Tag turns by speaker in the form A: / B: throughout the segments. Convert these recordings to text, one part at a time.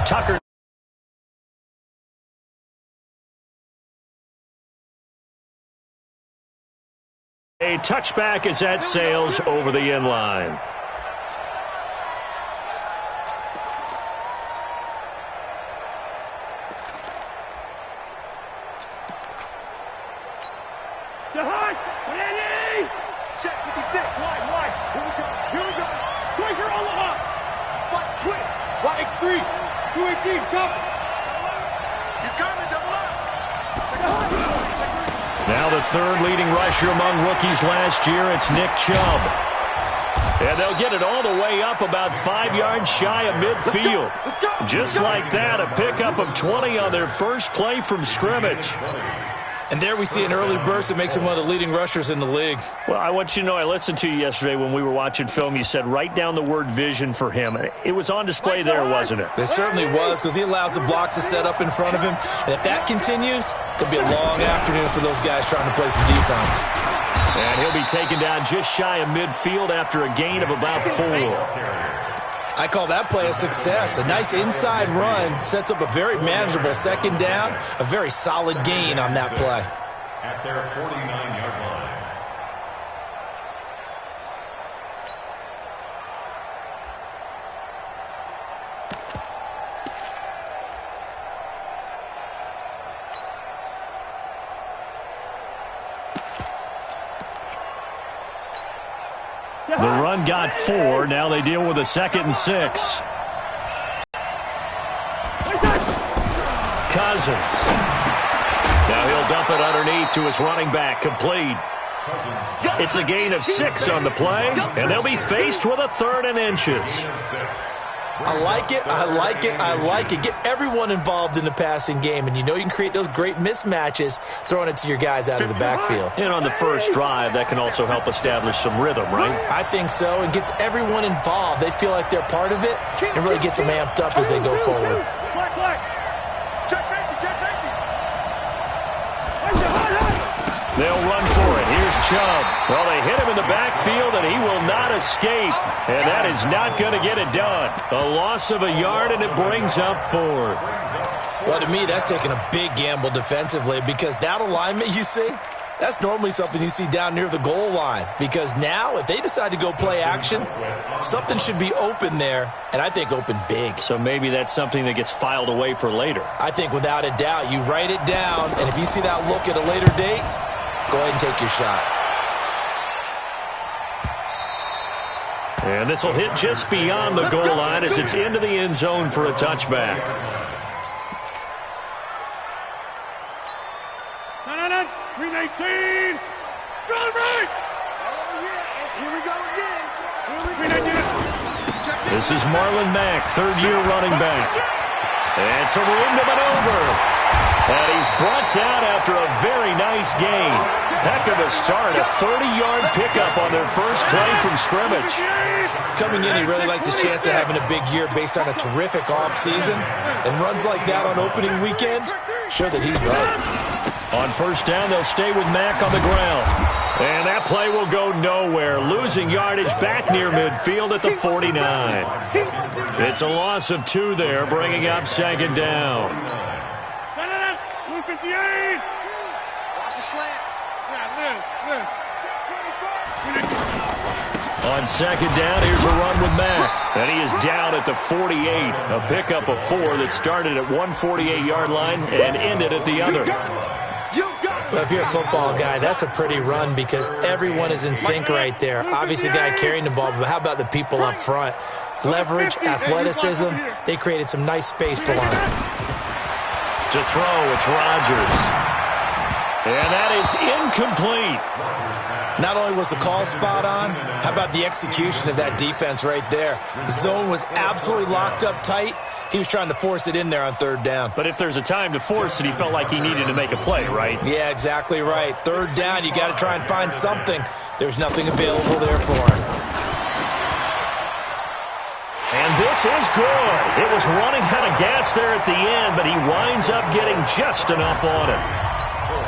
A: as Tucker. A touchback as that sails over the end line.
B: Check 56, wide. Here we go. Quicker, Omaha. Flex twist. YX3. 218, chop. He's coming, double up.
A: Now the third leading rusher among rookies last year, it's Nick Chubb. And they'll get it all the way up about 5 yards shy of midfield. Just like that, a pickup of 20 on their first play from scrimmage.
C: And there we see an early burst that makes him one of the leading rushers in the league.
A: Well, I want you to know, I listened to you yesterday when we were watching film. You said write down the word vision for him. It was on display there, wasn't it?
C: It certainly was, because he allows the blocks to set up in front of him. And if that continues, it'll be a long afternoon for those guys trying to play some defense.
A: And he'll be taken down just shy of midfield after a gain of about 4.
C: I call that play a success. A nice inside run sets up a very manageable second down, a very solid gain on that play.
D: At their 49-yard line.
A: The run got 4. Now they deal with a 2nd and 6. Cousins. Now he'll dump it underneath to his running back. Complete. It's a gain of 6 on the play, and they'll be faced with a 3rd and inches.
C: I like it. Get everyone involved in the passing game, and you know you can create those great mismatches throwing it to your guys out of the backfield.
A: And on the first drive, that can also help establish some rhythm, right?
C: I think so, and gets everyone involved. They feel like they're part of it and really gets them amped up as they go forward.
A: They'll run for it. Here's Chubb. Well, they hit him in the backfield, and he will not escape. And that is not going to get it done. A loss of a yard, and it brings up 4th.
C: Well, to me, that's taking a big gamble defensively, because that alignment you see, that's normally something you see down near the goal line. Because now, if they decide to go play action, something should be open there, and I think open big.
A: So maybe that's something that gets filed away for later.
C: I think without a doubt, you write it down, and if you see that look at a later date, go ahead and take your shot.
A: And this will hit just beyond the goal line as it's into the end zone for a touchback.
B: No. 319. Run right. Oh, yeah. Here we go again.
A: This is Marlon Mack, third-year running back. And it's a room to maneuver. And he's brought down after a very nice gain. Heck of a start, a 30-yard pickup on their first play from scrimmage.
C: Coming in, he really liked his chance of having a big year based on a terrific offseason. And runs like that on opening weekend, show that he's right.
A: On first down, they'll stay with Mack on the ground. And that play will go nowhere, losing yardage back near midfield at the 49. It's a loss of 2 there, bringing up 2nd down.
B: 58. Watch the slant.
A: On 2nd down, here's a run with Mack. And he is down at the 48. A pickup of 4 that started at one 48-yard line and ended at the other.
C: Well, if you're a football guy, that's a pretty run because everyone is in sync right there. Obviously, the guy carrying the ball, but how about the people up front? Leverage, athleticism, they created some nice space for him.
A: To throw, it's Rodgers. And that is incomplete.
C: Not only was the call spot on, how about the execution of that defense right there? The zone was absolutely locked up tight. He was trying to force it in there on 3rd down.
A: But if there's a time to force it, he felt like he needed to make a play, right?
C: Yeah, exactly right. 3rd down, you got to try and find something. There's nothing available there for him.
A: And this is good. It was running out of gas there at the end, but he winds up getting just enough on it.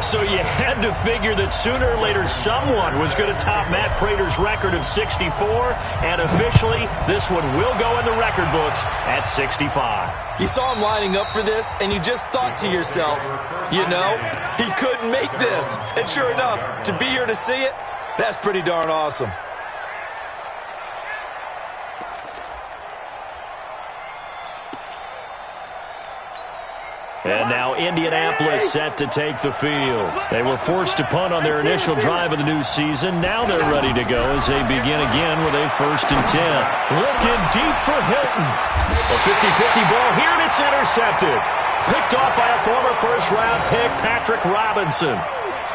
A: So you had to figure that sooner or later someone was going to top Matt Prater's record of 64, and officially this one will go in the record books at 65.
C: You saw him lining up for this, and you just thought to yourself, you know, he couldn't make this. And sure enough, to be here to see it, that's pretty darn awesome.
A: And now Indianapolis set to take the field. They were forced to punt on their initial drive of the new season. Now they're ready to go as they begin again with a 1st and 10. Looking deep for Hilton. A 50-50 ball here, and it's intercepted. Picked off by a former first-round pick, Patrick Robinson.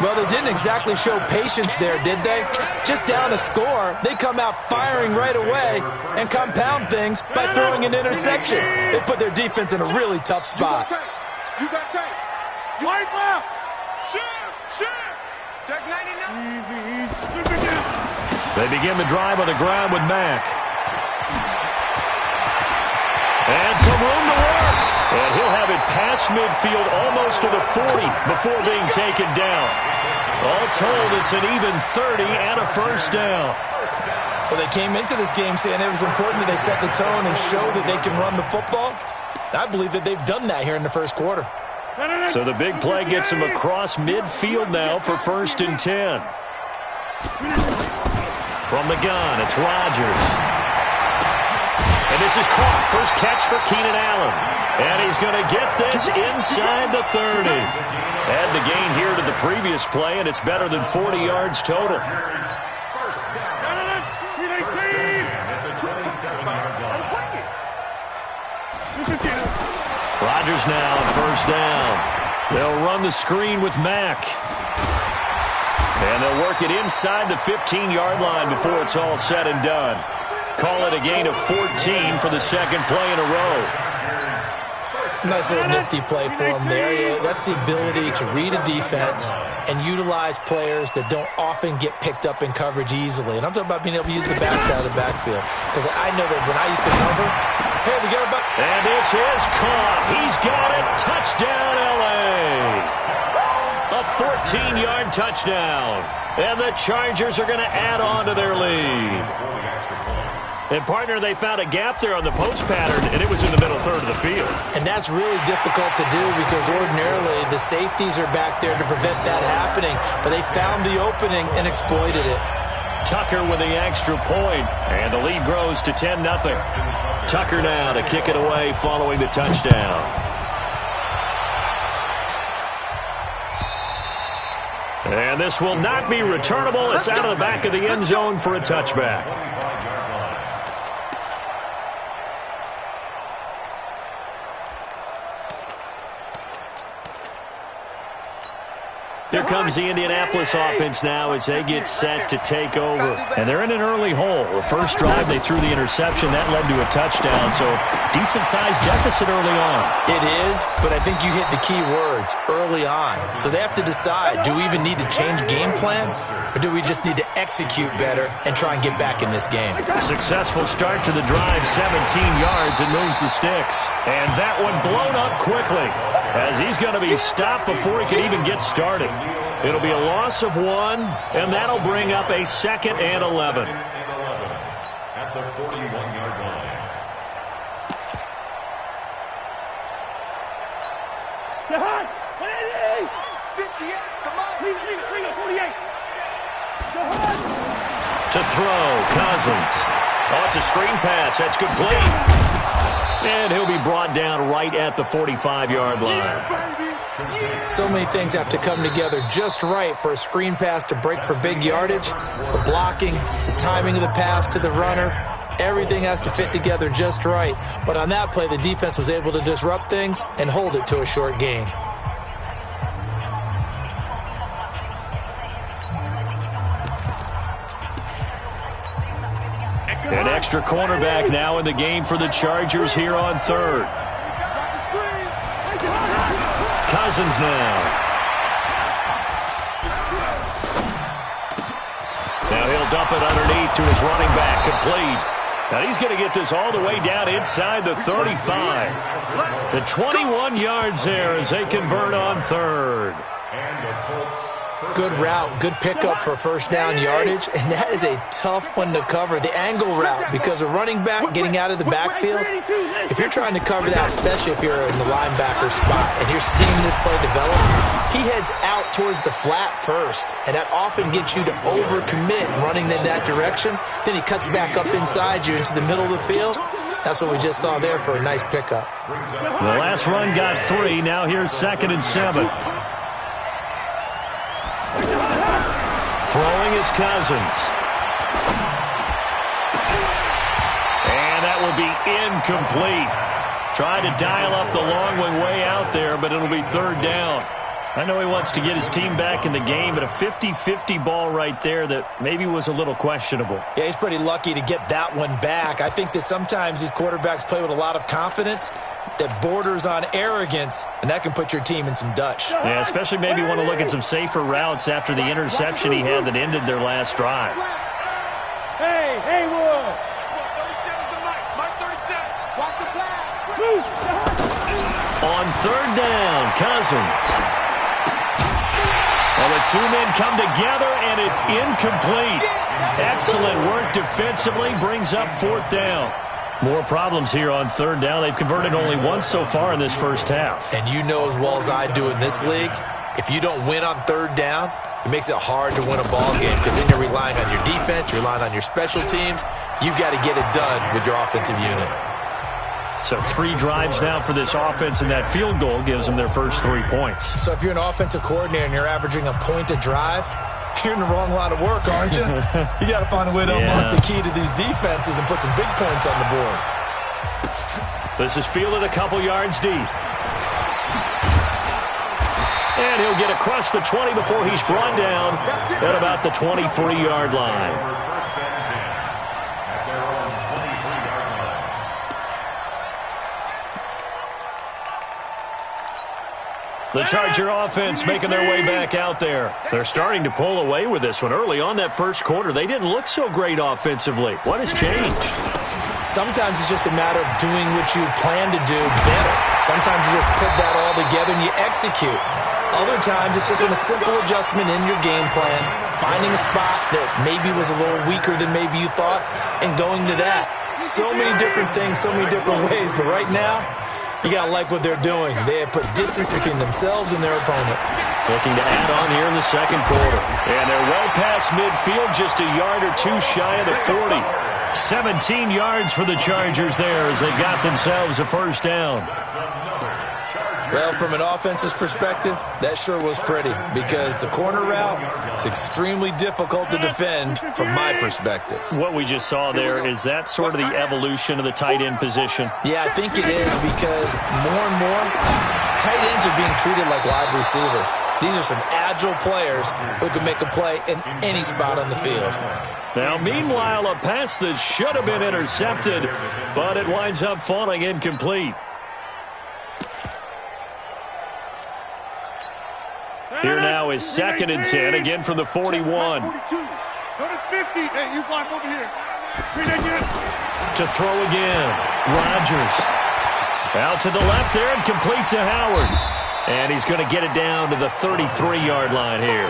C: Well, they didn't exactly show patience there, did they? Just down a score, they come out firing right away and compound things by throwing an interception. They put their defense in a really tough spot.
B: You got tape. White left. Share. Check 99.
A: They begin the drive on the ground with Mack. And some room to work. And he'll have it past midfield almost to the 40 before being taken down. All told, it's an even 30 and a 1st down.
C: Well, they came into this game saying it was important that they set the tone and show that they can run the football. I believe that they've done that here in the 1st quarter.
A: So the big play gets him across midfield now for 1st and 10. From the gun, it's Rodgers. And this is caught. First catch for Keenan Allen. And he's going to get this inside the 30. Add the gain here to the previous play, and it's better than 40 yards total. Rodgers now on 1st down. They'll run the screen with Mack. And they'll work it inside the 15-yard line before it's all said and done. Call it a gain of 14 for the 2nd play in a row.
C: Nice little nifty play for him there. That's the ability to read a defense and utilize players that don't often get picked up in coverage easily. And I'm talking about being able to use the backside of the backfield. Because I know that when I used to cover, hey, we got about...
A: And this is caught. He's got it. Touchdown, L.A. A 14-yard touchdown. And the Chargers are going to add on to their lead. And, partner, they found a gap there on the post pattern, and it was in the middle third of the field.
C: And that's really difficult to do because ordinarily the safeties are back there to prevent that happening. But they found the opening and exploited it.
A: Tucker with the extra point, and the lead grows to 10-0. Tucker now to kick it away following the touchdown. And this will not be returnable. It's out of the back of the end zone for a touchback. Here comes the Indianapolis offense now as they get set to take over. And they're in an early hole. The first drive, they threw the interception. That led to a touchdown. So decent-sized deficit early on.
C: It is, but I think you hit the key words, early on. So they have to decide, do we even need to change game plan? Or do we just need to execute better and try and get back in this game?
A: Successful start to the drive, 17 yards, and moves the sticks. And that one blown up quickly as he's going to be stopped before he can even get started. It'll be a loss of 1, and that'll bring up a 2nd and 11.
D: At the 41-yard line.
B: Jahan! 58! Come on! 48! Jahan!
A: To throw, Cousins. Oh, it's a screen pass. That's complete. And he'll be brought down right at the 45-yard line.
C: So many things have to come together just right for a screen pass to break for big yardage. The blocking, the timing of the pass to the runner, everything has to fit together just right. But on that play, the defense was able to disrupt things and hold it to a short gain.
A: An extra cornerback now in the game for the Chargers here on 3rd. Cousins now. Now he'll dump it underneath to his running back, complete. Now he's going to get this all the way down inside the 35. The 21 yards there as they convert on 3rd.
D: And the Colts.
C: Good route, good pickup for first down yardage, and that is a tough one to cover, the angle route, because a running back getting out of the backfield, if you're trying to cover that, especially if you're in the linebacker spot and you're seeing this play develop, he heads out towards the flat first, and that often gets you to overcommit running in that direction. Then he cuts back up inside you into the middle of the field. That's what we just saw there for a nice pickup.
A: The last run got 3. Now here's 2nd and 7. Throwing is Cousins. And that will be incomplete. Trying to dial up the long one way out there, but it'll be 3rd down. I know he wants to get his team back in the game, but a 50-50 ball right there that maybe was a little questionable.
C: Yeah, he's pretty lucky to get that one back. I think that sometimes these quarterbacks play with a lot of confidence that borders on arrogance, and that can put your team in some Dutch.
A: Yeah, especially maybe want to look at some safer routes after the interception he had that ended their last drive.
B: Hey, Haywood! 37's the mic. Mark 37. Watch the flags. Move!
A: On 3rd down, Cousins. Well, the two men come together, and it's incomplete. Excellent work defensively, brings up 4th down. More problems here on 3rd down. They've converted only once so far in this first half.
C: And you know as well as I do in this league, if you don't win on 3rd down, it makes it hard to win a ball game because then you're relying on your defense, you're relying on your special teams. You've got to get it done with your offensive unit.
A: So 3 drives now for this offense, and that field goal gives them their first 3 points.
C: So if you're an offensive coordinator and you're averaging a point a drive, you're in the wrong line of work, aren't you? You got to find a way to unlock the key to these defenses and put some big points on the board.
A: This is fielded a couple yards deep. And he'll get across the 20 before he's brought down at about the 23-yard line. The Charger offense making their way back out there. They're starting to pull away with this one. Early on that first quarter, they didn't look so great offensively. What has changed?
C: Sometimes it's just a matter of doing what you plan to do better. Sometimes you just put that all together and you execute. Other times it's just a simple adjustment in your game plan, finding a spot that maybe was a little weaker than maybe you thought, and going to that. So many different things, so many different ways, but right now, you got to like what they're doing. They have put distance between themselves and their opponent.
A: Looking to add on here in the second quarter. And they're well past midfield, just a yard or 2 shy of the 40. 17 yards for the Chargers there as they got themselves a first down.
C: Well, from an offense's perspective, that sure was pretty because the corner route is extremely difficult to defend from my perspective.
A: What we just saw there, is that sort of the evolution of the tight end position?
C: Yeah, I think it is because more and more tight ends are being treated like wide receivers. These are some agile players who can make a play in any spot on the field.
A: Now, meanwhile, a pass that should have been intercepted, but it winds up falling incomplete. Here now is 2nd and 10, again from the 41.
B: Go to 50. Hey, you block over here.
A: To throw again, Rodgers. Out to the left there and complete to Howard. And he's going to get it down to the 33-yard line here.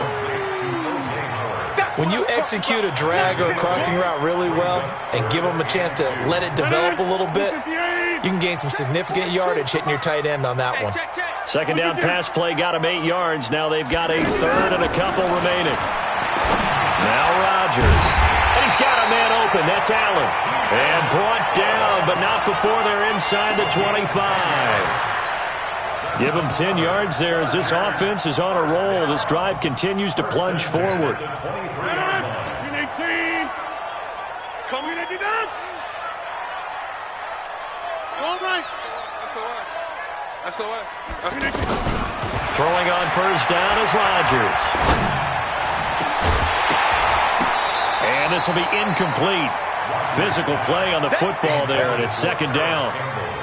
C: When you execute a drag or a crossing route really well and give them a chance to let it develop a little bit, you can gain some significant yardage hitting your tight end on that one.
A: Second down pass play got him 8 yards. Now they've got a 3rd and a couple remaining. Now Rodgers. And he's got a man open. That's Allen. And brought down, but not before they're inside the 25. Give him 10 yards there as this offense is on a roll. This drive continues to plunge forward. Throwing on first down is Rodgers. And this will be incomplete. Physical play on the football there, and it's 2nd down.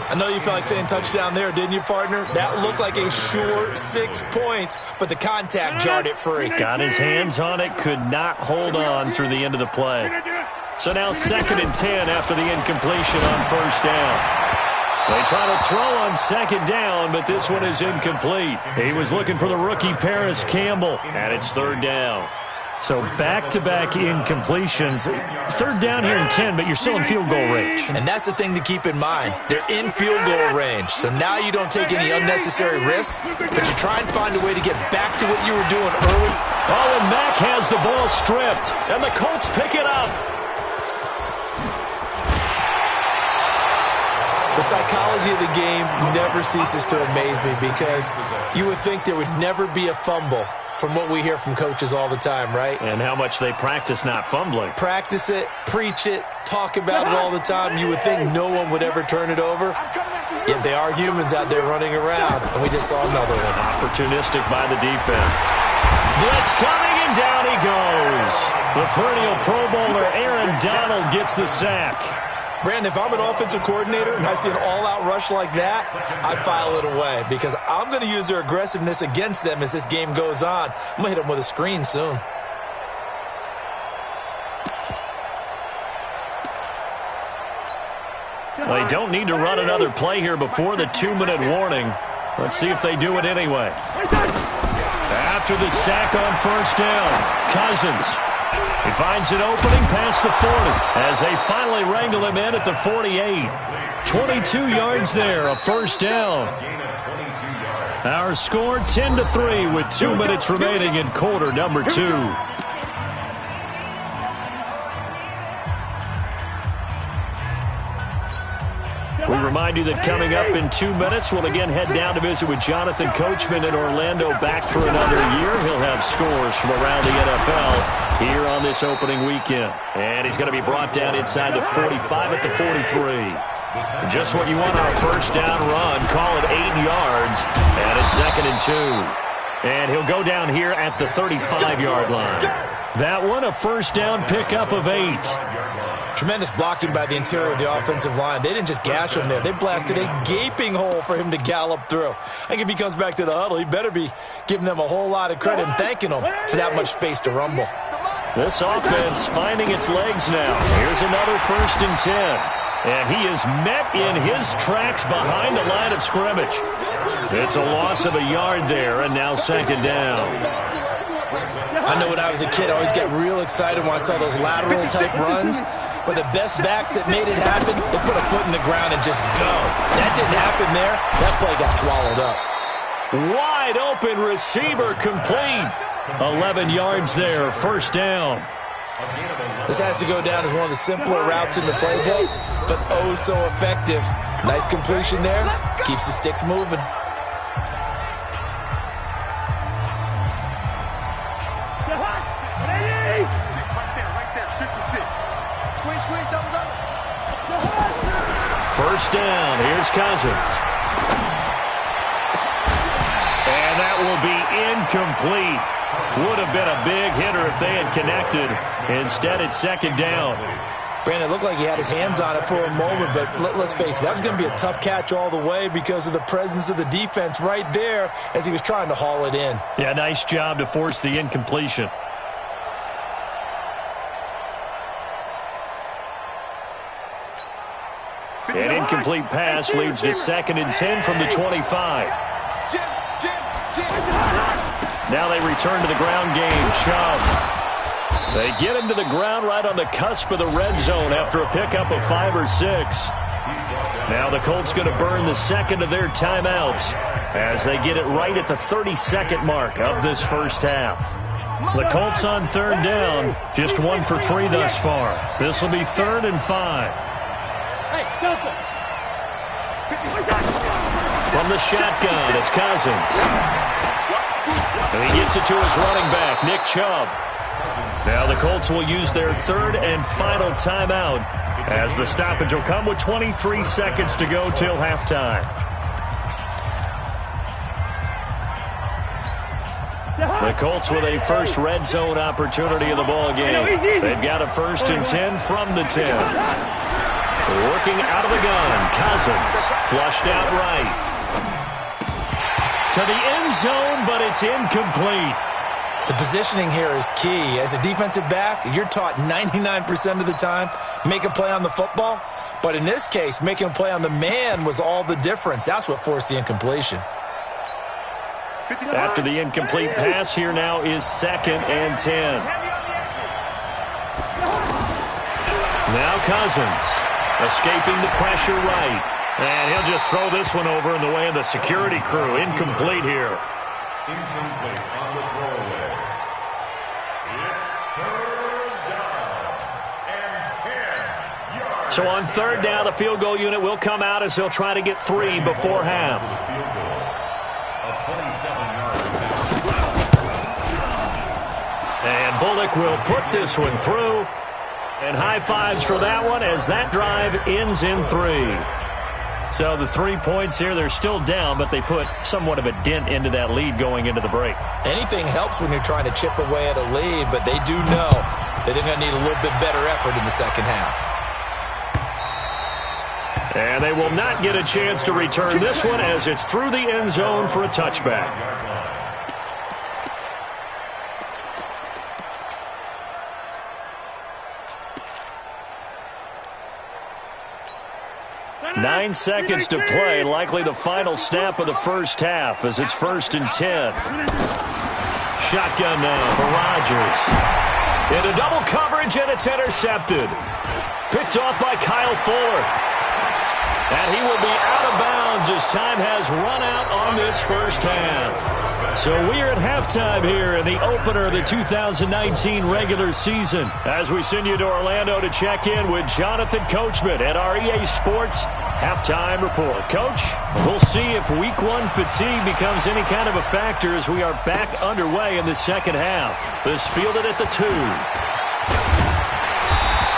C: I know you felt like saying touchdown there, didn't you, partner? That looked like a sure 6 points, but the contact jarred it free.
A: Got his hands on it, could not hold on through the end of the play. So now 2nd and 10 after the incompletion on first down. They try to throw on second down, but this one is incomplete. He was looking for the rookie Paris Campbell, and it's third down. So back-to-back incompletions. Third down here and 10, but you're still in field goal range.
C: And that's the thing to keep in mind. They're in field goal range. So now you don't take any unnecessary risks, but you try and find a way to get back to what you were doing early.
A: Oh, and Mack has the ball stripped, and the Colts pick it up.
C: The psychology of the game never ceases to amaze me because you would think there would never be a fumble from what we hear from coaches all the time, right?
A: And how much they practice not fumbling.
C: Practice it, preach it, talk about it all the time. You would think no one would ever turn it over. Yet they are humans out there running around, and we just saw another one.
A: Opportunistic by the defense. Blitz coming, and down he goes. The perennial Pro Bowler Aaron Donald gets the sack.
C: Brandon, if I'm an offensive coordinator and I see an all-out rush like that, I file it away because I'm going to use their aggressiveness against them as this game goes on. I'm going to hit them with a screen soon.
A: They don't need to run another play here before the 2-minute warning. Let's see if they do it anyway. After the sack on first down, Cousins. He finds an opening past the 40 as they finally wrangle him in at the 48. 22 yards there, a first down. Our score 10-3 with 2 minutes remaining in quarter number 2. We remind you that coming up in 2 minutes, we'll again head down to visit with Jonathan Coachman in Orlando, back for another year. He'll have scores from around the NFL here on this opening weekend. And he's going to be brought down inside the 45 at the 43. Just what you want on a first down run. Call it 8 yards, and it's 2nd and 2. And he'll go down here at the 35-yard line. That one, a first down pickup of 8.
C: Tremendous blocking by the interior of the offensive line. They didn't just gash him there. They blasted a gaping hole for him to gallop through. I think if he comes back to the huddle, he better be giving them a whole lot of credit and thanking them for that much space to rumble.
A: This offense finding its legs now. Here's another 1st and 10. And he is met in his tracks behind the line of scrimmage. It's a loss of a yard there, and now 2nd down.
C: I know when I was a kid, I always get real excited when I saw those lateral-type runs. But the best backs that made it happen, they put a foot in the ground and just go. That didn't happen there. That play got swallowed up.
A: Wide open receiver complete. 11 yards there, first down.
C: This has to go down as one of the simpler routes in the playbook, but oh so effective. Nice completion there. Keeps the sticks moving.
A: First down, here's Cousins. And that will be incomplete. Would have been a big hitter if they had connected. Instead, it's 2nd down.
C: Brandon, it looked like he had his hands on it for a moment, but let's face it, that was going to be a tough catch all the way because of the presence of the defense right there as he was trying to haul it in.
A: Yeah, nice job to force the incompletion. An incomplete pass leads to 2nd and 10 from the 25. Now they return to the ground game. Chubb. They get him to the ground right on the cusp of the red zone after a pickup of 5 or 6. Now the Colts going to burn the 2nd of their timeouts as they get it right at the 32nd mark of this first half. The Colts on 3rd down, just 1 for 3 thus far. This will be 3rd and 5. From the shotgun, it's Cousins. And he gets it to his running back, Nick Chubb. Now the Colts will use their 3rd and final timeout as the stoppage will come with 23 seconds to go till halftime. The Colts with a first red zone opportunity of the ball game. They've got a 1st and 10 from the 10. Working out of the gun, Cousins, flushed out right. To the end zone, but it's incomplete.
C: The positioning here is key. As a defensive back, you're taught 99% of the time, make a play on the football. But in this case, making a play on the man was all the difference. That's what forced the incompletion.
A: After the incomplete pass, here now is 2nd and 10. Now Cousins, escaping the pressure right. And he'll just throw this one over in the way of the security crew. Incomplete here.
D: Incomplete on the throwaway. It's 3rd down and 10 yards.
A: So on 3rd down, the field goal unit will come out as they'll try to get 3 before half.
D: Field goal. A 27-yard foul.
A: And Bullock will put this one through. And high fives for that one as that drive ends in 3. So the 3 points here, they're still down, but they put somewhat of a dent into that lead going into the break.
C: Anything helps when you're trying to chip away at a lead, but they do know that they're going to need a little bit better effort in the second half.
A: And they will not get a chance to return this one as it's through the end zone for a touchback. Nine seconds to play, likely the final snap of the first half as it's 1st and 10. Shotgun now for Rodgers. Into double coverage, and it's intercepted. Picked off by Kyle Fuller. And he will be out of bounds as time has run out on this first half. So we are at halftime here in the opener of the 2019 regular season as we send you to Orlando to check in with Jonathan Coachman at our EA Sports Halftime Report. Coach, we'll see if Week 1 fatigue becomes any kind of a factor as we are back underway in the second half. This fielded at the 2.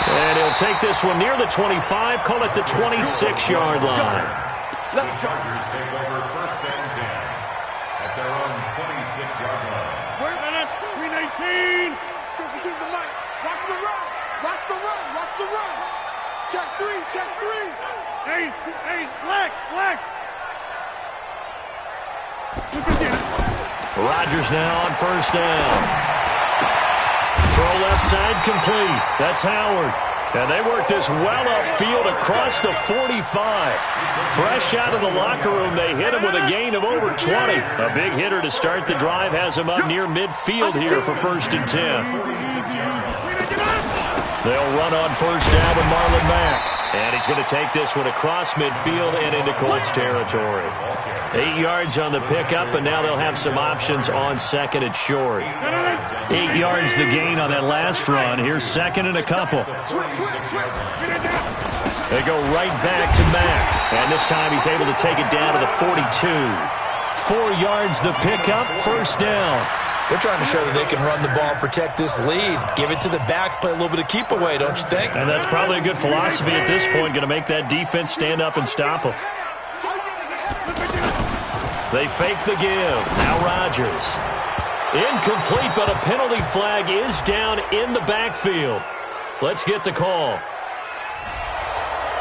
A: And he'll take this one near the 25, call it the 26-yard line.
D: The Chargers take over 1st and 10 at their own 26-yard line.
B: Wait a minute. Green 18. Use the light. Watch the run. Watch the run. Watch the run. Check 3. Check 3. Hey, black.
A: Rodgers now on 1st down. Throw left side complete. That's Howard. And they work this well upfield across the 45. Fresh out of the locker room, they hit him with a gain of over 20. A big hitter to start the drive has him up near midfield here for 1st and 10. They'll run on 1st down with Marlon Mack. And he's going to take this one across midfield and into Colts territory. 8 yards on the pickup, and now they'll have some options on 2nd and short. 8 yards the gain on that last run. Here's 2nd and a couple. They go right back to Mack. And this time he's able to take it down to the 42. 4 yards the pickup, 1st down.
C: They're trying to show that they can run the ball and protect this lead. Give it to the backs, play a little bit of keep away, don't you think?
A: And that's probably a good philosophy at this point, going to make that defense stand up and stop them. They fake the give. Now Rodgers. Incomplete, but a penalty flag is down in the backfield. Let's get the call.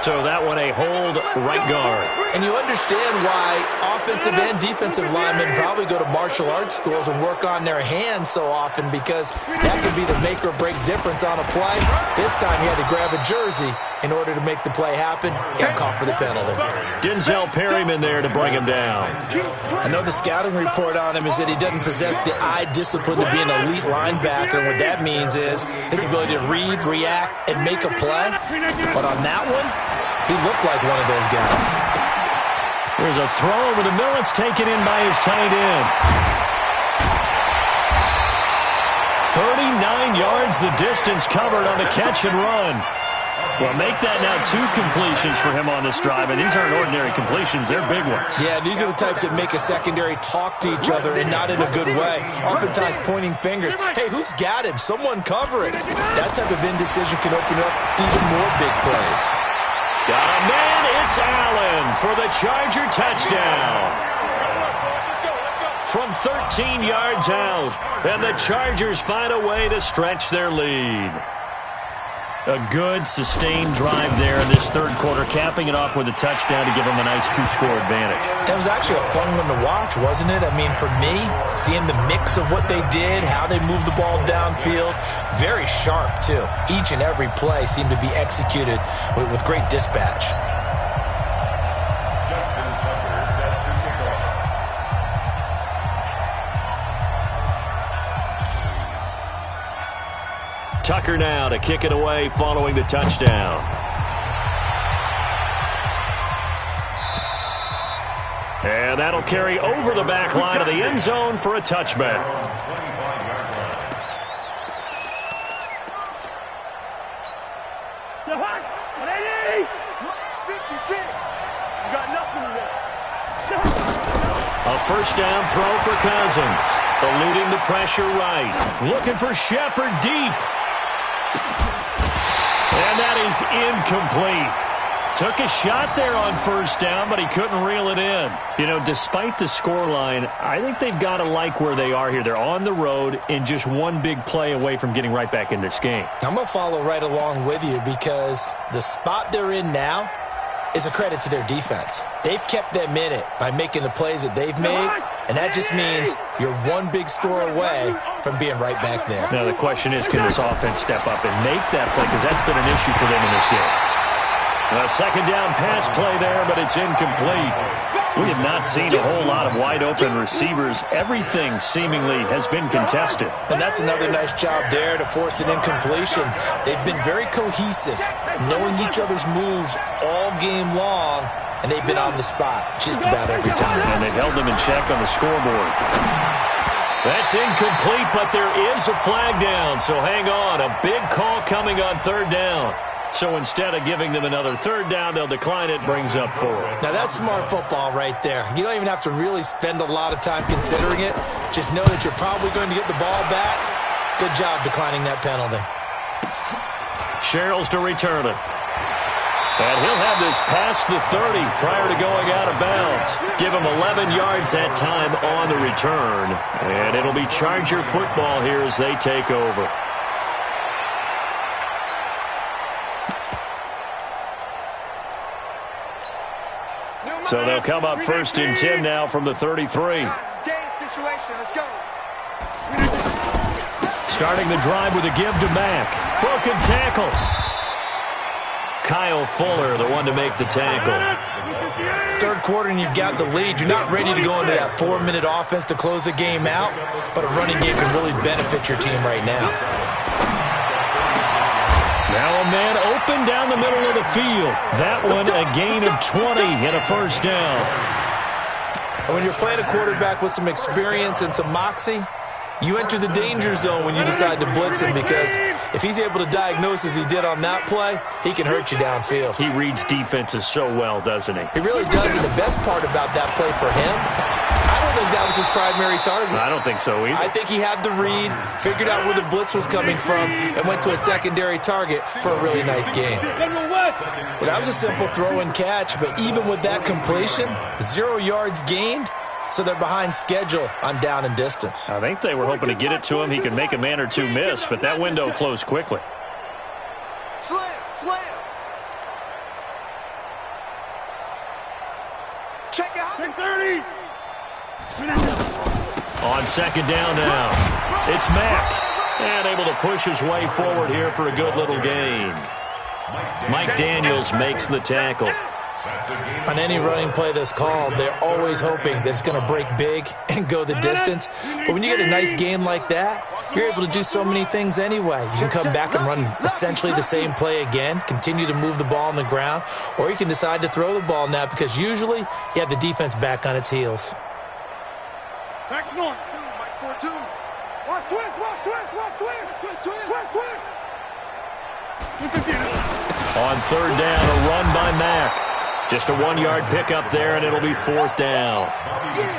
A: So that one a hold right guard.
C: And you understand why offensive and defensive linemen probably go to martial arts schools and work on their hands so often, because that could be the make or break difference on a play. This time he had to grab a jersey in order to make the play happen. Got caught for the penalty.
A: Denzel Perryman there to bring him down.
C: I know the scouting report on him is that he doesn't possess the eye discipline to be an elite linebacker. And what that means is his ability to read, react, and make a play. But on that one, he looked like one of those guys.
A: There's a throw over the middle. It's taken in by his tight end. 39 yards the distance covered on the catch and run. Well, make that now 2 completions for him on this drive, and these aren't ordinary completions. They're big ones.
C: Yeah, these are the types that make a secondary talk to each other, and not in a good way. Oftentimes pointing fingers. Hey, who's got him? Someone cover it. That type of indecision can open up even more big plays.
A: Got a man. It's Allen for the Charger touchdown. From 13 yards out, and the Chargers find a way to stretch their lead. A good, sustained drive there in this third quarter, capping it off with a touchdown to give them a nice two-score advantage.
C: That was actually a fun one to watch, wasn't it? I mean, for me, seeing the mix of what they did, how they moved the ball downfield, very sharp, too. Each and every play seemed to be executed with great dispatch.
D: Justin Tucker set to kick off.
A: Tucker now to kick it away following the touchdown. And that'll carry over the back line of the end zone for a touchback.
D: 25-yard line.
B: 56. You got nothing in there.
A: A first down throw for Cousins. Eluding the pressure right. Looking for Shepard deep. And that is incomplete. Took a shot there on first down, but he couldn't reel it in. You know, despite the scoreline, I think they've got to like where they are here. They're on the road and just one big play away from getting right back in this game.
C: I'm going to follow right along with you because the spot they're in now is a credit to their defense. They've kept them in it by making the plays that they've made, and that just means you're one big score away from being right back there.
A: Now, the question is, can this offense step up and make that play? Because that's been an issue for them in this game. A second down pass play there, but it's incomplete. We have not seen a whole lot of wide-open receivers. Everything seemingly has been contested.
C: And that's another nice job there to force an incompletion. They've been very cohesive, knowing each other's moves all game long, and they've been on the spot just about every time.
A: And they've held them in check on the scoreboard. That's incomplete, but there is a flag down, so hang on. A big call coming on third down. So instead of giving them another third down, they'll decline it, brings up 4.
C: Now that's smart football right there. You don't even have to really spend a lot of time considering it. Just know that you're probably going to get the ball back. Good job declining that penalty.
A: Sherrills to return it. And he'll have this past the 30 prior to going out of bounds. Give him 11 yards that time on the return. And it'll be Charger football here as they take over. So they'll come up first and 10 now from the 33.
B: Game situation. Let's go.
A: Starting the drive with a give to Mack. Broken tackle. Kyle Fuller, the one to make the tackle.
C: Third quarter and you've got the lead. You're not ready to go into that 4-minute offense to close the game out, but a running game can really benefit your team right now.
A: Now a man open down the middle of the field. That one a gain of 20 and a first down.
C: And when you're playing a quarterback with some experience and some moxie, you enter the danger zone when you decide to blitz him, because if he's able to diagnose as he did on that play, he can hurt you downfield.
A: He reads defenses so well, doesn't he?
C: He really does, and the best part about that play for him, I don't think that was his primary target.
A: I don't think so either.
C: I think he had the read, figured out where the blitz was coming from, and went to a secondary target for a really nice game. Well, that was a simple throw and catch, but even with that completion, 0 yards gained, so they're behind schedule on down and distance.
A: I think they were hoping to get it to him. He could make a man or two miss, but that window closed quickly.
B: Slam. Check out. Check 30.
A: On second down now, it's Mack. And able to push his way forward here for a good little gain. Mike Daniels makes the tackle.
C: On any running play that's called, they're always hoping that it's going to break big and go the distance. But when you get a nice game like that, you're able to do so many things anyway. You can come back and run essentially the same play again, continue to move the ball on the ground, or you can decide to throw the ball now, because usually you have the defense back on its heels.
B: Back north. Mike score 2. Watch twist.
A: On third down, a run by Mack. Just a 1-yard pickup there, and it'll be fourth down.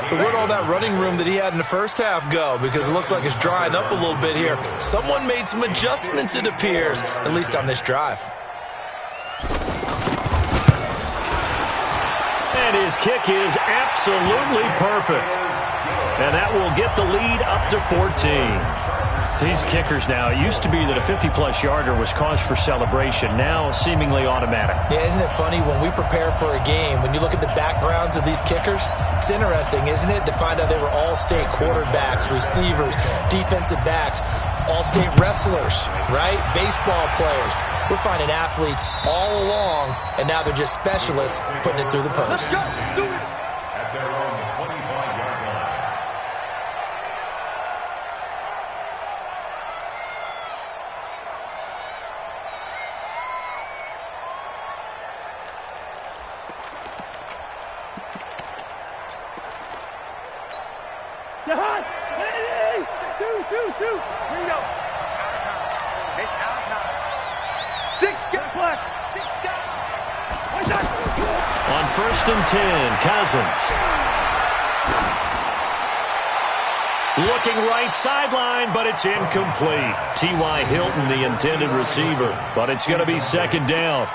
C: So where'd all that running room that he had in the first half go? Because it looks like it's drying up a little bit here. Someone made some adjustments, it appears, at least on this drive.
A: And his kick is absolutely perfect. And that will get the lead up to 14. These kickers now, it used to be that a 50-plus yarder was cause for celebration. Now, seemingly automatic.
C: Yeah, isn't it funny? When we prepare for a game, when you look at the backgrounds of these kickers, it's interesting, isn't it, to find out they were all-state quarterbacks, receivers, defensive backs, all-state wrestlers, right? Baseball players. We're finding athletes all along, and now they're just specialists putting it through the posts.
B: Let's go. Do it.
D: At their own 25-yard line.
B: Jahan! Hey! Two. Here you go. It's out of time. 6, get a flag. 6, get
A: On 1st and 10, Cousins. Looking right sideline, but it's incomplete. T.Y. Hilton, the intended receiver, but it's going to be second down.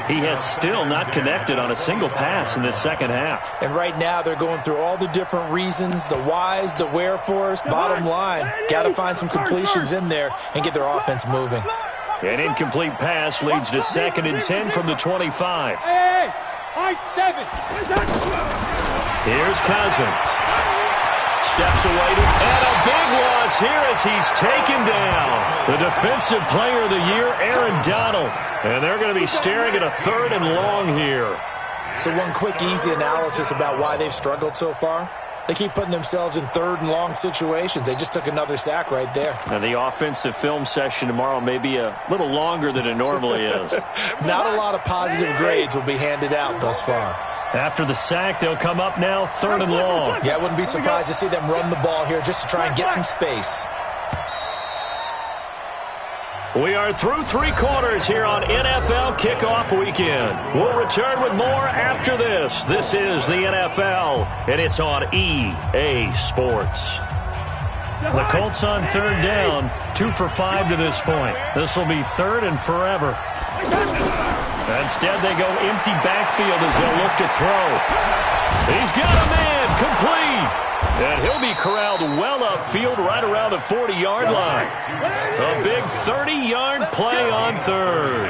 A: He has still not connected on a single pass in this second half.
C: And right now they're going through all the different reasons, the whys, the wherefores. Bottom line, got to find some completions in there and get their offense moving.
A: An incomplete pass leads to 2nd and 10 from the 25.
B: Hey! I-7.
A: Here's Cousins. Steps away and a big loss here as he's taken down. The defensive player of the year, Aaron Donald. And they're going to be staring at a 3rd and long here.
C: So one quick, easy analysis about why they've struggled so far. They keep putting themselves in 3rd and long situations. They just took another sack right there.
A: Now, the offensive film session tomorrow may be a little longer than it normally is.
C: Not a lot of positive grades will be handed out thus far.
A: After the sack, they'll come up now 3rd and long.
C: Yeah, I wouldn't be surprised to see them run the ball here just to try and get some space.
A: We are through 3 quarters here on NFL Kickoff Weekend. We'll return with more after this. This is the NFL, and it's on EA Sports. The Colts on 3rd down, 2 for 5 to this point. This will be 3rd and forever. Instead, they go empty backfield as they'll look to throw. He's got a man, complete. And he'll be corralled well upfield right around the 40-yard line. A big 30-yard play on 3rd.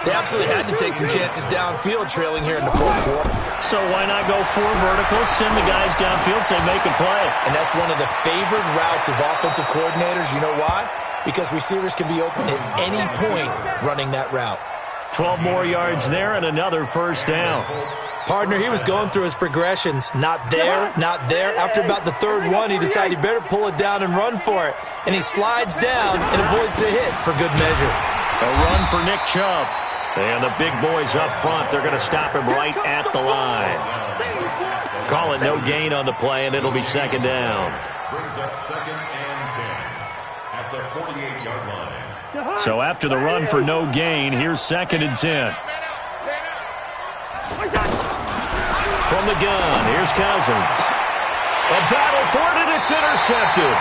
C: They absolutely had to take some chances downfield trailing here in the 4th quarter.
A: So why not go 4 verticals, send the guys downfield, say make a play.
C: And that's one of the favored routes of offensive coordinators. You know why? Because receivers can be open at any point running that route.
A: 12 more yards there and another 1st down.
C: Partner, he was going through his progressions. Not there, not there. After about the 3rd one, he decided he better pull it down and run for it. And he slides down and avoids the hit for good measure.
A: A run for Nick Chubb. And the big boys up front, they're going to stop him right at the line. Call it no gain on the play, and it'll be 2nd down.
D: Brings up 2nd and 10 at the 48-yard line.
A: So after the run for no gain, here's 2nd and 10. From the gun, here's Cousins. A battle for it, and it's intercepted.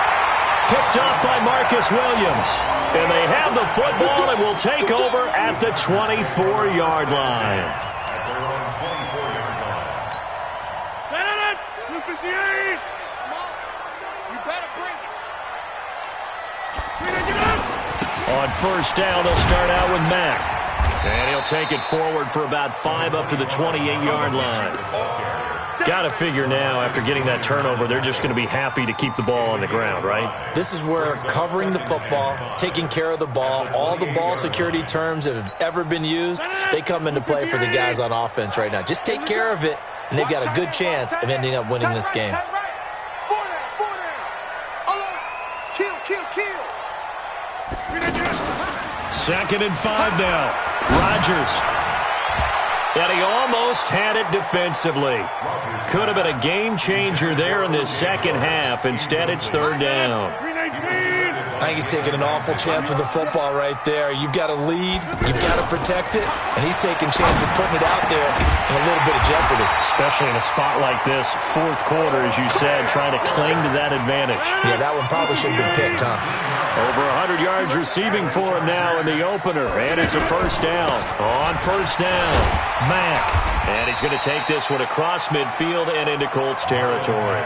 A: Picked up by Marcus Williams. And they have the football and will take over at the 24-yard line.
D: At their own 24-yard line.
B: You better bring it.
A: On 1st down, they'll start out with Mack. And he'll take it forward for about 5 up to the 28-yard line. Got to figure now, after getting that turnover, they're just going to be happy to keep the ball on the ground, right?
C: This is where covering the football, taking care of the ball, all the ball security terms that have ever been used, they come into play for the guys on offense right now. Just take care of it, and they've got a good chance of ending up winning this game.
A: Second and 5 now. Rodgers. And he almost had it defensively. Could have been a game changer there in this second half. Instead, it's 3rd down.
C: I think he's taking an awful chance with the football right there. You've got to lead. You've got to protect it. And he's taking chances putting it out there in a little bit of jeopardy.
A: Especially in a spot like this, 4th quarter, as you said, trying to cling to that advantage.
C: Yeah, that one probably should have been picked, huh?
A: Over 100 yards receiving for him now in the opener. And it's a first down. On first down, Mack. And he's going to take this one across midfield and into Colts territory.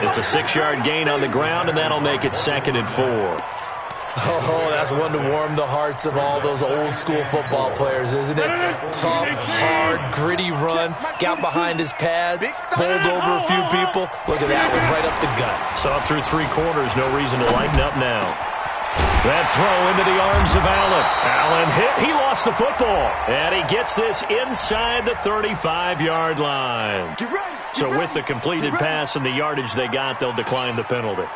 A: It's a 6-yard gain on the ground, and that'll make it 2nd and 4.
C: Oh, that's one to warm the hearts of all those old-school football players, isn't it? Tough, hard, gritty run, got behind his pads, bowled over a few people. Look at that one, right up the gut.
A: Saw through 3 quarters, no reason to lighten up now. That throw into the arms of Allen. Allen hit, he lost the football. And he gets this inside the 35-yard line. So with the completed pass and the yardage they got, they'll decline the penalty.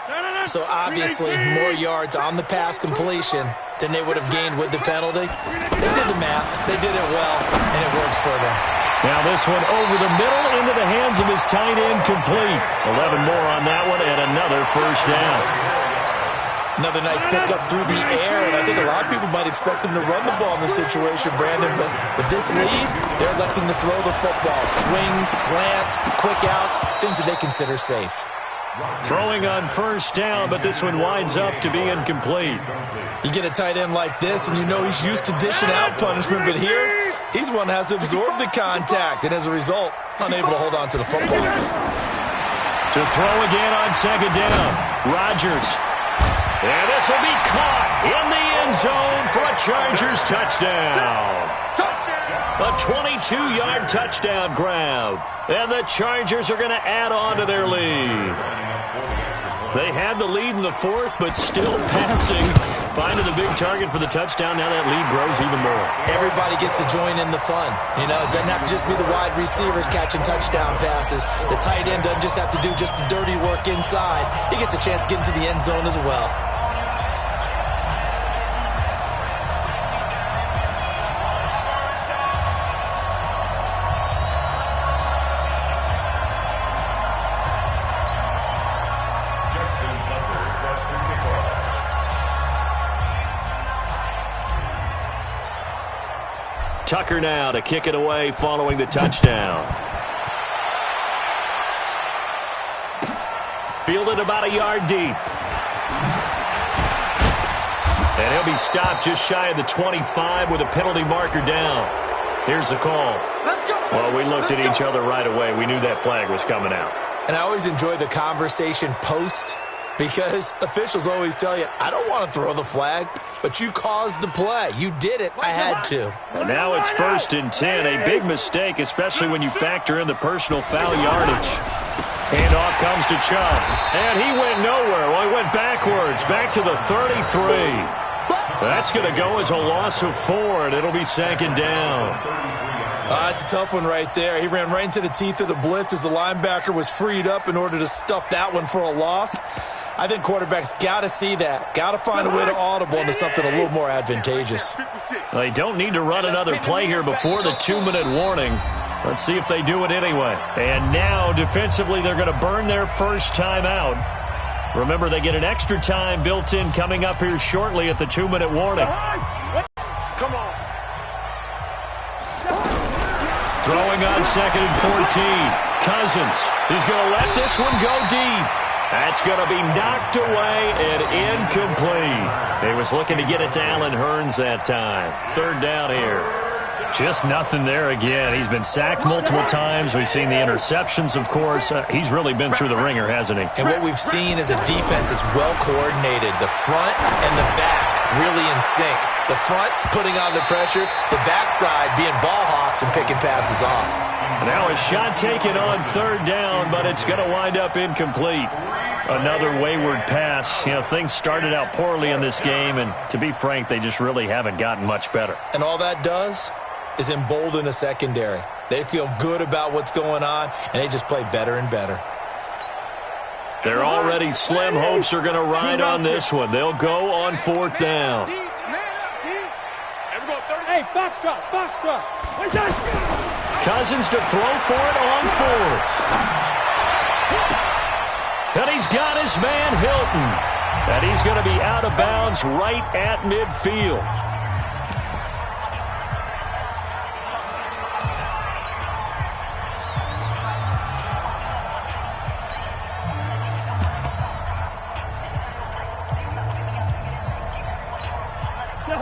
C: So obviously more yards on the pass completion than they would have gained with the penalty. They did the math. They did it well, and it works for them.
A: Now this one over the middle into the hands of his tight end, complete. 11 more on that one and another first down.
C: Another nice pickup through the air, and I think a lot of people might expect them to run the ball in this situation, Brandon, but with this lead, they're electing to throw the football. Swings, slants, quick outs, things that they consider safe.
A: Throwing on first down, but this one winds up to be incomplete.
C: You get a tight end like this, and you know he's used to dishing out punishment, but here, he's one that has to absorb the contact, and as a result, unable to hold on to the football.
A: To throw again on second down, Rodgers. And this will be caught in the end zone for a Chargers touchdown. A 22-yard touchdown grab. And the Chargers are going to add on to their lead. They had the lead in the 4th, but still passing. Finding the big target for the touchdown. Now that lead grows even more.
C: Everybody gets to join in the fun. You know, it doesn't have to just be the wide receivers catching touchdown passes. The tight end doesn't just have to do just the dirty work inside. He gets a chance to get into the end zone as well.
A: Tucker now to kick it away following the touchdown. Fielded about a yard deep. And he'll be stopped just shy of the 25 with a penalty marker down. Here's the call. Well, we looked at each other right away. We knew that flag was coming out.
C: And I always enjoy the conversation post, because officials always tell you, I don't want to throw the flag, but you caused the play. You did it. I had to.
A: And now it's 1st and 10. A big mistake, especially when you factor in the personal foul yardage. Handoff comes to Chubb. And he went nowhere. Well, he went backwards, back to the 33. That's going to go as a loss of 4, and it'll be 2nd down.
C: That's a tough one right there. He ran right into the teeth of the blitz as the linebacker was freed up in order to stuff that one for a loss. I think quarterbacks got to see that. Got to find a way to audible into something a little more advantageous.
A: They don't need to run another play here before the 2-minute warning. Let's see if they do it anyway. And now, defensively, they're going to burn their first time out. Remember, they get an extra time built in coming up here shortly at the 2-minute warning.
B: Come on.
A: Throwing on 2nd and 14. Cousins. He's going to let this one go deep. That's going to be knocked away and incomplete. He was looking to get it to Allen Hurns that time. 3rd down here. Just nothing there again. He's been sacked multiple times. We've seen the interceptions, of course. He's really been through the ringer, hasn't he?
C: And what we've seen is a defense that's well coordinated. The front and the back really in sync. The front putting on the pressure, the backside being ball hawks and picking passes off.
A: Now a shot taken on 3rd down, but it's going to wind up incomplete. Another wayward pass. You know, things started out poorly in this game, and to be frank, they just really haven't gotten much better.
C: And all that does is embolden a secondary. They feel good about what's going on, and they just play better and better.
A: Their already slim hopes are going to ride on this one. They'll go on 4th down.
B: Hey, foxtrot, foxtrot.
A: Cousins to throw for it on 4th. And he's got his man Hilton. And he's going to be out of bounds right at midfield.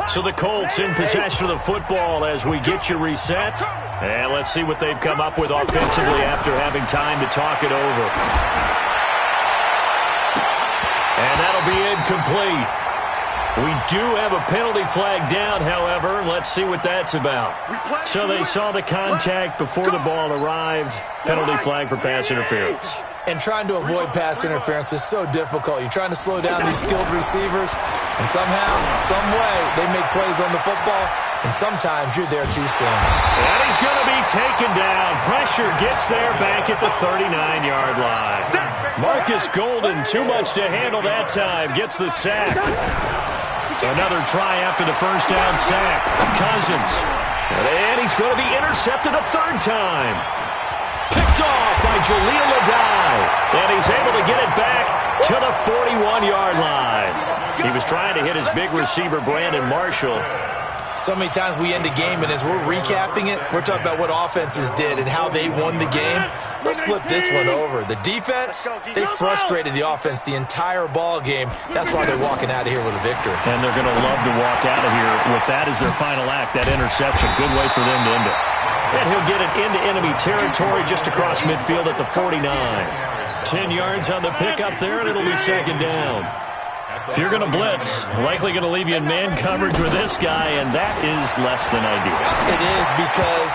A: So the Colts in possession of the football as we get you reset. And let's see what they've come up with offensively after having time to talk it over. And that'll be incomplete. We do have a penalty flag down, however. Let's see what that's about. So they saw the contact before the ball arrived. Penalty flag for pass interference.
C: And trying to avoid pass interference is so difficult. You're trying to slow down these skilled receivers, and somehow, some way, they make plays on the football, and sometimes you're there too soon.
A: And he's going to be taken down. Pressure gets there back at the 39-yard line. Marcus Golden, too much to handle that time, gets the sack. Another try after the first down sack. Cousins. And he's going to be intercepted a third time. Picked off by Jaleel Adai. And he's able to get it back to the 41-yard line. He was trying to hit his big receiver, Brandon Marshall.
C: So many times we end a game, and as we're recapping it, we're talking about what offenses did and how they won the game. Let's flip this one over. The defense, they frustrated the offense the entire ball game. That's why they're walking out of here with a victory.
A: And they're going to love to walk out of here with that as their final act, that interception. Good way for them to end it. And he'll get it into enemy territory just across midfield at the 49. 10 yards on the pickup there, and it'll be second down. If you're going to blitz, likely going to leave you in man coverage with this guy, and that is less than ideal.
C: It is, because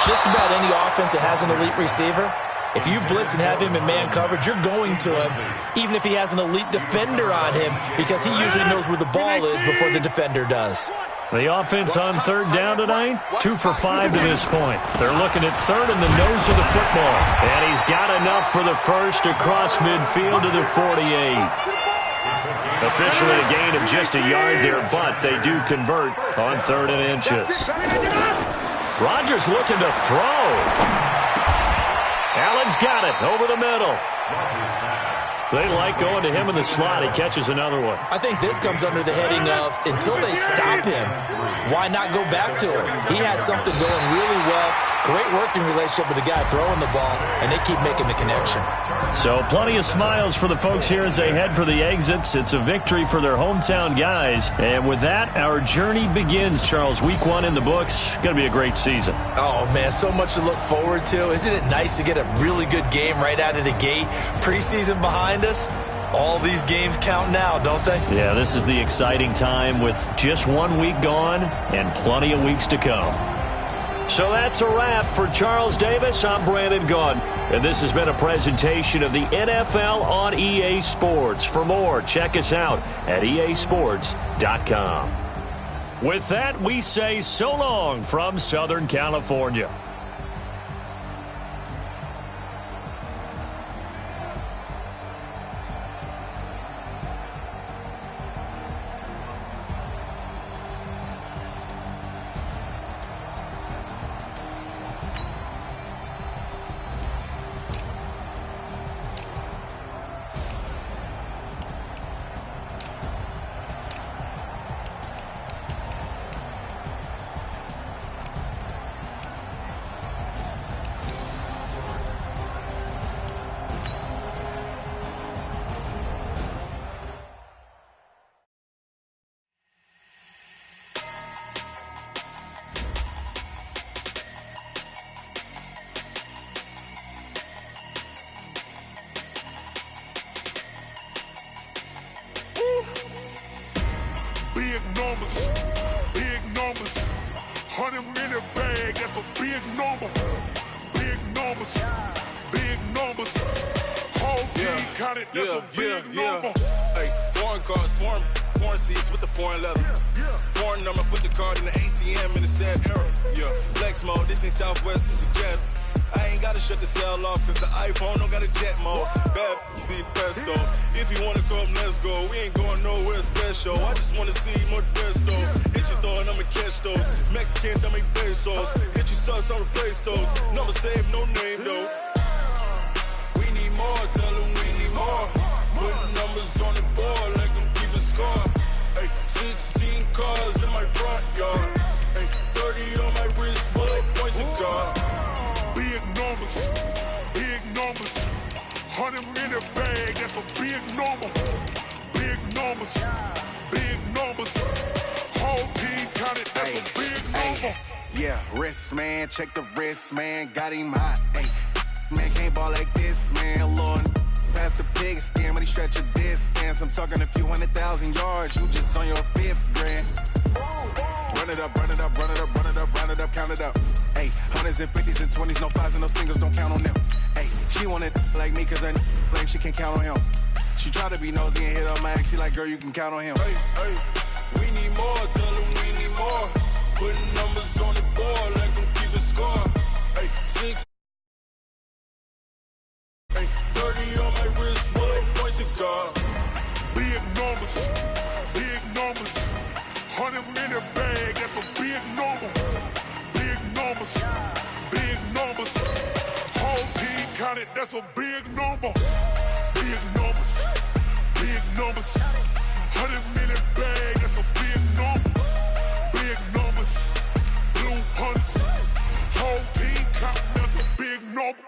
C: just about any offense that has an elite receiver, if you blitz and have him in man coverage, you're going to him, even if he has an elite defender on him, because he usually knows where the ball is before the defender does.
A: The offense on third down tonight, 2 for 5 to this point. They're looking at third in the nose of the football. And he's got enough for the first across midfield to the 48. Officially a gain of just a yard there, but they do convert on 3rd and inches. Rodgers looking to throw. Allen's got it over the middle. They like going to him in the slot. He catches another one.
C: I think this comes under the heading of, until they stop him, why not go back to him? He has something going really well. Great working relationship with the guy throwing the ball, and they keep making the connection.
A: So plenty of smiles for the folks here as they head for the exits. It's a victory for their hometown guys. And with that, our journey begins, Charles. Week 1 in the books. Going to be a great season.
C: Oh, man, so much to look forward to. Isn't it nice to get a really good game right out of the gate? Preseason behind us. All these games count now, don't they?
A: Yeah, this is the exciting time with just 1 week gone and plenty of weeks to come. So that's a wrap for Charles Davis. I'm Brandon Gaudin, and this has been a presentation of the NFL on EA Sports. For more, check us out at easports.com. With that, we say so long from Southern California.
E: Big numbers, 100-minute bag, that's a big number. Big numbers, whole team counted, that's a big number.
F: Hey, foreign cars, foreign seats with the foreign leather. Foreign number, put the card in the ATM in the sad era. Yeah, flex mode, this ain't Southwest, this is Jet. I ain't gotta shut the cell off, cause the iPhone don't got a jet mode. Bad be best though. If you wanna come, let's go. We ain't going nowhere special. I just wanna see more best though. Hit your throw and I'ma catch those. Mexican, don't make pesos. Hit your sauce, I'll replace those. Number save, no name though. We need more, tell them we need more. Putting numbers on the board like them keeping score. Hey, 16 cars in my front yard. Hey, 30 on my wrist, bullet point to God.
E: Big numbers, 100-minute bag, that's a big number. Big numbers, whole
G: Yeah, wrist, man, check the wrist, man, got him hot, ayy. Man, can't ball like this, man, Lord. Past the pig skin, but he stretch a distance. I'm talking a few 100,000 yards, you just on your 5th grand. Run it up, run it up, run it up, run it up, run it up, count it up. Ayy, 100s and 50s and 20s, no 5s and no singles, don't count on them. Ayy, she want it like me, cause her like she can't count on him. She try to be nosy and hit on my ex, she like, girl, you can count on him.
F: Hey, hey, we need more, tell them we need more. Putting numbers on the board, like them keep a score. Hey, 6. Hey, 30 on my wrist, one point to God.
E: Big numbers, big numbers. 100-minute bag, that's a big number. Big numbers, big numbers. Whole team counted, that's a big number. Big numbers, big numbers. 100-minute bag, that's a big number. Big numbers, blue hunts. Whole team counting, that's a big number.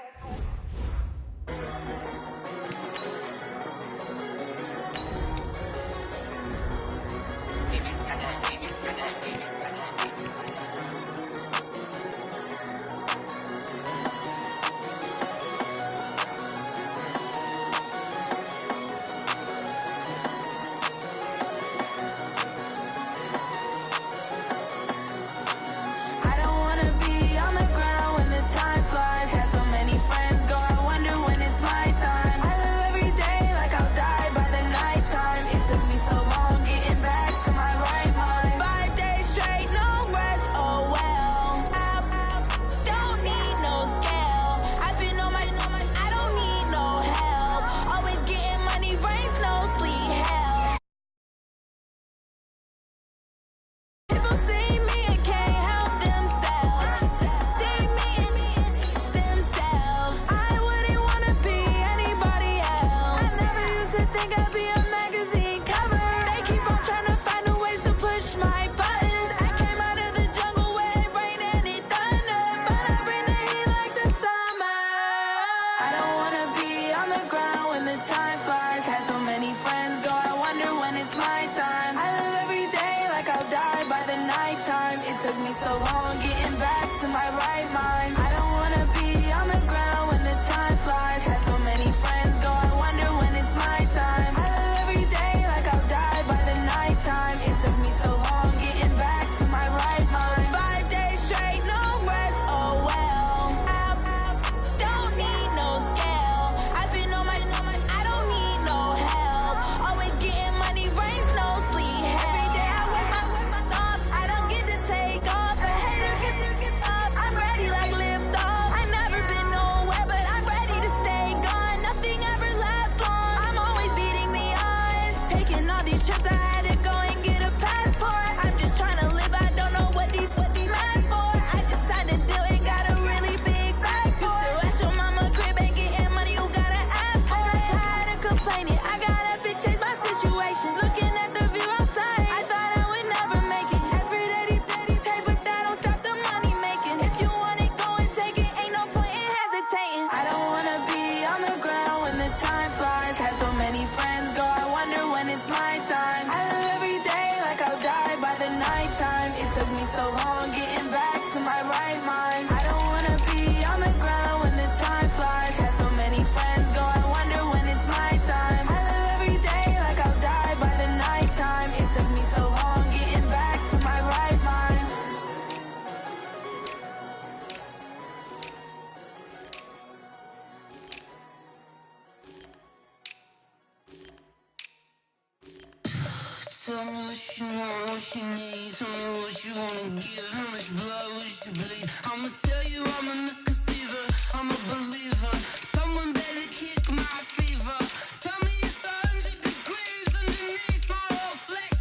H: Tell me what you want, what you need. Tell me what you wanna give. How much blood would you bleed? I'ma tell you I'm a misconceiver. I'm a believer. Someone better kick my fever. Tell me it's 100 degrees underneath my whole flesh.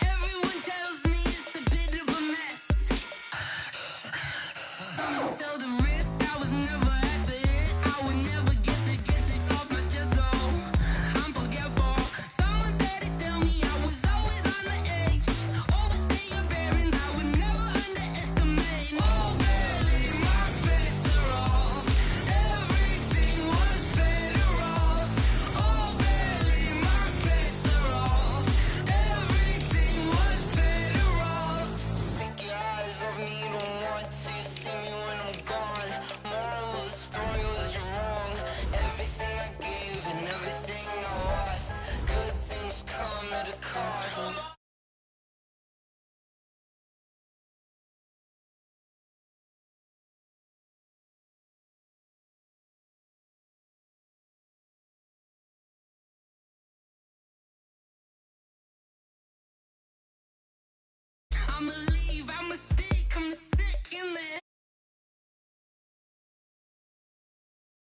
H: Everyone tells me it's a bit of a mess. I'ma tell the risk I was never at the end. I would never get this off my chest. Oh, I'm forgetful. Someone better tell me I was always on the edge. Overstay your bearings, I would never underestimate. Oh, barely, my bets are off. Everything I'm a